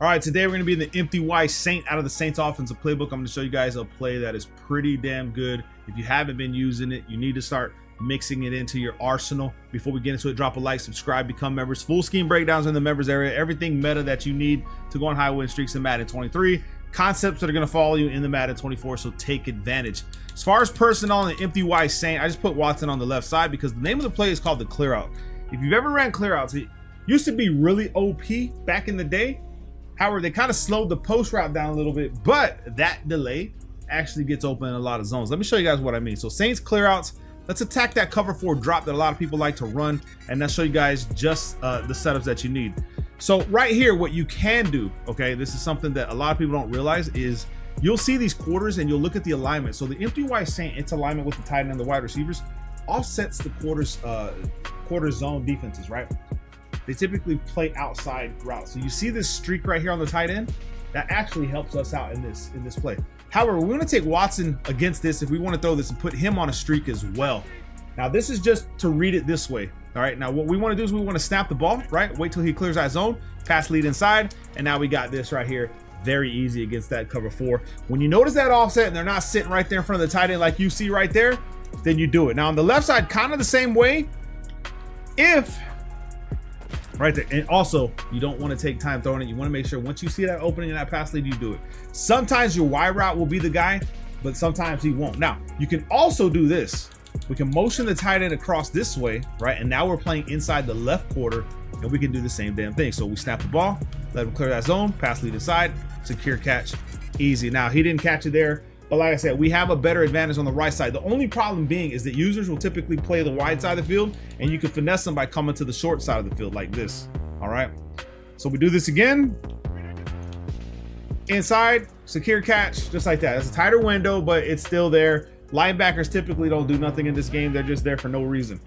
All right, today we're going to be in the empty Y Saint out of the Saints offensive playbook. I'm going to show you guys a play that is pretty damn good. If you haven't been using it, you need to start mixing it into your arsenal. Before we get into it, drop a like, subscribe, become members. Full scheme breakdowns in the members area. Everything meta that you need to go on high win streaks in Madden 23. Concepts that are going to follow you in the Madden 24, so take advantage. As far as personnel in the empty Y Saint, I just put Watson on the left side because the name of the play is called the clear out. If you've ever ran clear outs, it used to be really OP back in the day. However, they kind of slowed the post route down a little bit, but that delay actually gets open in a lot of zones. Let me show you guys what I mean. So Saints clear outs, let's attack that cover 4 drop that a lot of people like to run, and I'll show you guys just the setups that you need. So right here, what you can do, okay, this is something that a lot of people don't realize, is you'll see these quarters and you'll look at the alignment. So the empty Y Saint, its alignment with the tight end and the wide receivers offsets the quarter zone defenses, right? They typically play outside routes. So you see this streak right here on the tight end, that actually helps us out in this play. However, we want to take Watson against this if we want to throw this and put him on a streak as well. Now this is just to read it this way. All right, now what we want to do is we want to snap the ball, right? Wait till he clears that zone, pass lead inside, and now we got this right here. Very easy against that cover 4. When you notice that offset and they're not sitting right there in front of the tight end like you see right there, then you do it. Now on the left side, kind of the same way. If right there, and also you don't want to take time throwing it. You want to make sure once you see that opening in that pass lead, you do it. Sometimes your Y route will be the guy, but sometimes he won't. Now you can also do this. We can motion the tight end across this way, right? And now we're playing inside the left quarter, and we can do the same damn thing. So we snap the ball, let him clear that zone, pass lead inside, secure catch, easy. Now he didn't catch it there, but like I said, we have a better advantage on the right side. The only problem being is that users will typically play the wide side of the field, and you can finesse them by coming to the short side of the field like this. All right, so we do this again. Inside, secure catch, just like that. It's a tighter window, but it's still there. Linebackers typically don't do nothing in this game. They're just there for no reason.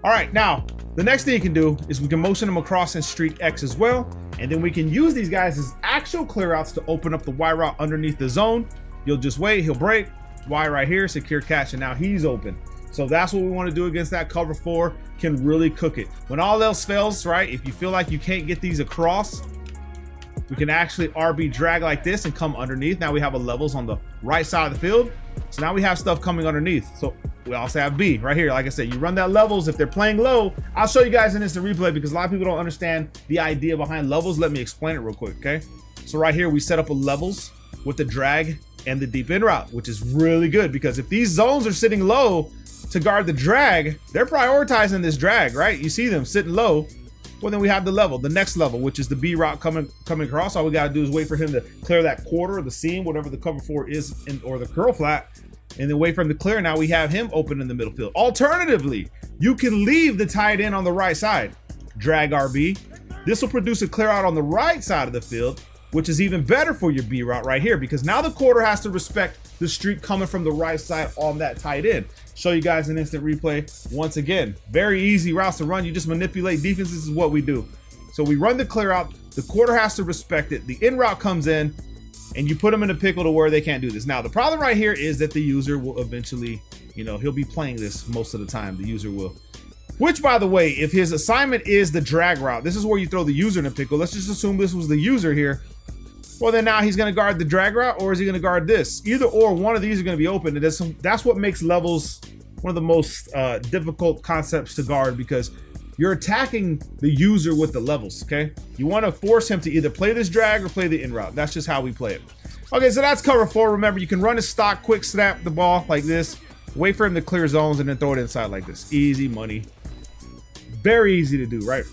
All right, now the next thing you can do is we can motion them across and streak X as well, and then we can use these guys as actual clear outs to open up the Y route underneath the zone. You'll just wait, he'll break, Y right here, secure catch, and now he's open. So that's what we want to do against that cover 4, can really cook it. When all else fails, right, if you feel like you can't get these across, we can actually RB drag like this and come underneath. Now we have a levels on the right side of the field. So now we have stuff coming underneath. So we also have B right here. Like I said, you run that levels. If they're playing low, I'll show you guys in instant replay because a lot of people don't understand the idea behind levels. Let me explain it real quick, okay? So right here, we set up a levels with the drag and the deep in route, which is really good because if these zones are sitting low to guard the drag, they're prioritizing this drag, right? You see them sitting low. Well, then we have the level, the next level, which is the B route coming across. All we got to do is wait for him to clear that quarter, the seam, whatever the cover 4 is, or the curl flat, and then wait for him to clear. Now we have him open in the middle field. Alternatively, you can leave the tight end on the right side, drag RB. This will produce a clear out on the right side of the field, which is even better for your B route right here because now the quarter has to respect the streak coming from the right side on that tight end. Show you guys an instant replay once again. Very easy routes to run. You just manipulate defense. This is what we do. So we run the clear out. The quarter has to respect it. The in route comes in and you put them in a pickle to where they can't do this. Now, the problem right here is that the user will eventually, he'll be playing this most of the time. The user will. Which, by the way, if his assignment is the drag route, this is where you throw the user in a pickle. Let's just assume this was the user here. Well, then now he's going to guard the drag route, or is he going to guard this? Either or, one of these are going to be open. And that's what makes levels one of the most difficult concepts to guard because you're attacking the user with the levels, okay? You want to force him to either play this drag or play the in route. That's just how we play it. Okay, so that's cover 4. Remember, you can run a stock, quick snap the ball like this, wait for him to clear zones, and then throw it inside like this. Easy money. Very easy to do, right?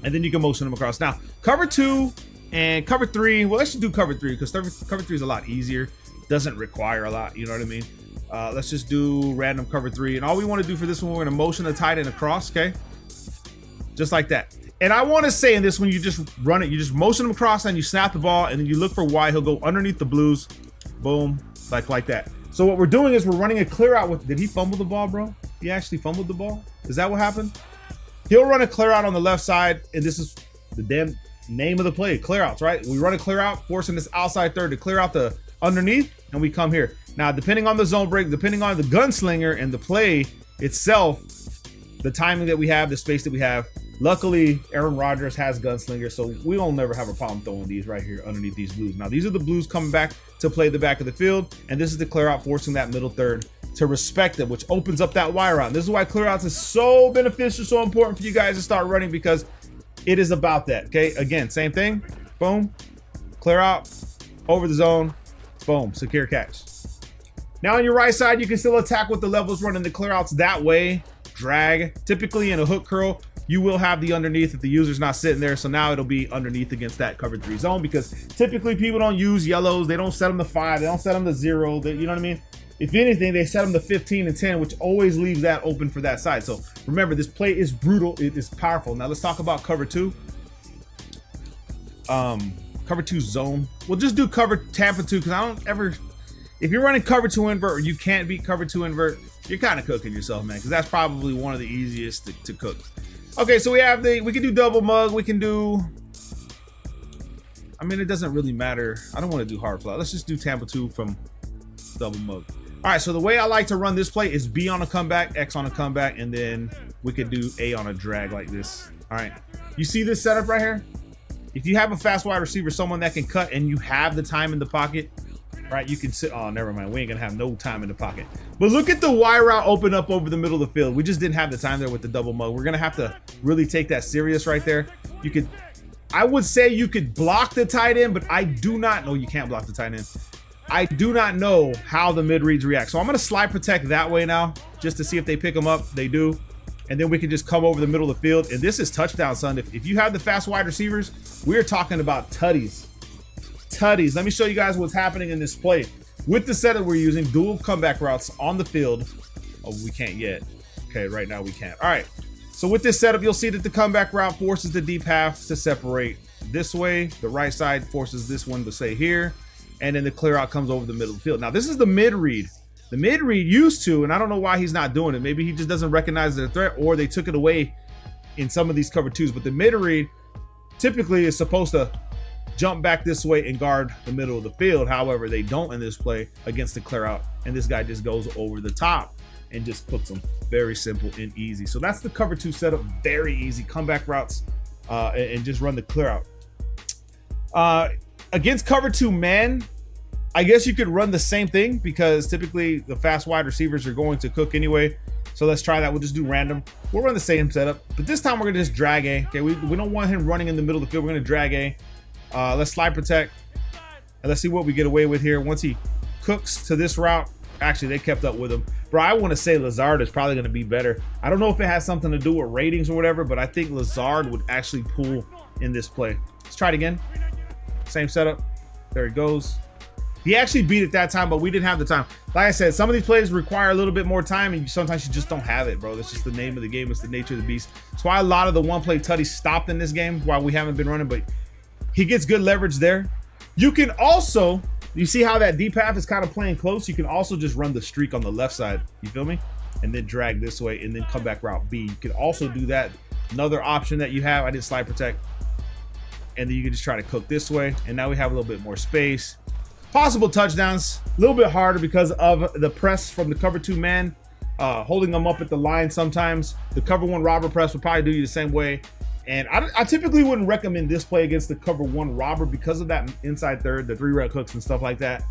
And then you can motion them across. Now, cover 2 and cover 3, well, let's just do cover 3 because cover 3 is a lot easier. Doesn't require a lot, you know what I mean? Let's just do random cover 3. And all we want to do for this one, we're going to motion the tight end across, okay? Just like that. And I want to say in this one, you just run it. You just motion him across and you snap the ball and then you look for Y. He'll go underneath the blues. Boom. Like that. So what we're doing is we're running a clear out with, did he fumble the ball, bro? He actually fumbled the ball? Is that what happened? He'll run a clear out on the left side. And this is the damn name of the play, clear outs, right? We run a clear out, forcing this outside third to clear out the underneath, and we come here. Now, depending on the zone break, depending on the gunslinger and the play itself, the timing that we have, the space that we have, Luckily, Aaron Rodgers has Gunslinger, so we will never have a problem throwing these right here underneath these blues. Now, these are the blues coming back to play the back of the field, and this is the clear out, forcing that middle third to respect it, which opens up that wire out. This is why clear outs is so beneficial, so important for you guys to start running, because it is about that, okay? Again, same thing, boom, clear out, over the zone, boom, secure catch. Now on your right side, you can still attack with the levels running the clear outs that way, drag. Typically in a hook curl, you will have the underneath if the user's not sitting there. So now it'll be underneath against that cover 3 zone, because typically people don't use yellows. They don't set them to 5. They don't set them to 0. You know what I mean? If anything, they set them to 15 and 10, which always leaves that open for that side. So remember, this play is brutal. It is powerful. Now let's talk about cover 2. Cover 2 zone. We'll just do cover Tampa 2, because I don't ever... If you're running cover 2 invert or you can't beat cover 2 invert, you're kind of cooking yourself, man, because that's probably one of the easiest to cook. Okay, so we can do double mug. We can do, I mean, it doesn't really matter. I don't want to do hard fly. Let's just do Tampa 2 from double mug. All right, so the way I like to run this play is B on a comeback, X on a comeback, and then we could do A on a drag like this. All right, you see this setup right here? If you have a fast wide receiver, someone that can cut, and you have the time in the pocket, right, you can sit, oh, never mind, we ain't gonna have no time in the pocket. But look at the wire route open up over the middle of the field. We just didn't have the time there with the double mug. We're gonna have to really take that serious right there. You could, I would say you could block the tight end, but I do not know, you can't block the tight end. I do not know how the mid reads react. So I'm gonna slide protect that way now, just to see if they pick them up. They do. And then we can just come over the middle of the field. And this is touchdown, son. If you have the fast wide receivers, we're talking about tutties. Tutties. Let me show you guys what's happening in this play. With the setup we're using, dual comeback routes on the field. Oh, we can't yet. Okay, right now we can't. All right. So with this setup, you'll see that the comeback route forces the deep half to separate this way. The right side forces this one to stay here. And then the clear out comes over the middle of the field. Now, this is the mid read. The mid read used to, and I don't know why he's not doing it. Maybe he just doesn't recognize the threat, or they took it away in some of these cover 2s. But the mid read typically is supposed to jump back this way and guard the middle of the field. However, they don't in this play against the clear out. And this guy just goes over the top and just puts them. Very simple and easy. So that's the cover 2 setup. Very easy. Comeback routes and just run the clear out. Against cover 2 man, I guess you could run the same thing, because typically the fast wide receivers are going to cook anyway. So let's try that. We'll just do random. We'll run the same setup, but this time we're gonna just drag A. Okay, we don't want him running in the middle of the field. We're gonna drag A. Let's slide protect, and let's see what we get away with here. Once he cooks to this route, actually they kept up with him. Bro, I want to say Lazard is probably gonna be better. I don't know if it has something to do with ratings or whatever, but I think Lazard would actually pull in this play. Let's try it again. Same setup. There it goes. He actually beat it that time, but we didn't have the time. Like I said, some of these plays require a little bit more time, and sometimes you just don't have it, bro. That's just the name of the game. It's the nature of the beast. That's why a lot of the one-play tutties stopped in this game while we haven't been running, but he gets good leverage there. You can also, you see how that deep half is kind of playing close? You can also just run the streak on the left side. You feel me? And then drag this way and then come back route B. You can also do that. Another option that you have, I did slide protect. And then you can just try to cook this way. And now we have a little bit more space. Possible touchdowns, a little bit harder because of the press from the cover 2 man, holding them up at the line sometimes. The cover 1 robber press will probably do you the same way. And I typically wouldn't recommend this play against the cover 1 robber because of that inside third, the 3 red hooks and stuff like that.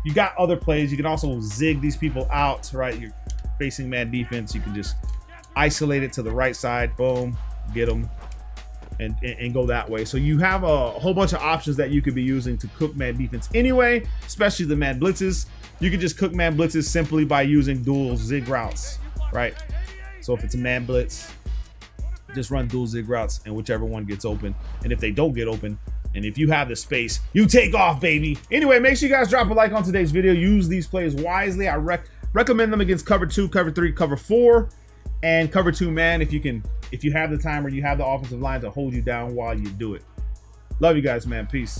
You got other plays. You can also zig these people out, right? You're facing man defense. You can just isolate it to the right side, boom, get them. And go that way. So you have a whole bunch of options that you could be using to cook man defense anyway, especially the man blitzes. You can just cook man blitzes simply by using dual zig routes, right? So if it's a man blitz, just run dual zig routes and whichever one gets open. And if they don't get open, and if you have the space, you take off, baby. Anyway, make sure you guys drop a like on today's video. Use these plays wisely. I recommend them against cover 2, cover 3, cover 4, and cover 2 man if you have the time or you have the offensive line to hold you down while you do it. Love you guys, man. Peace.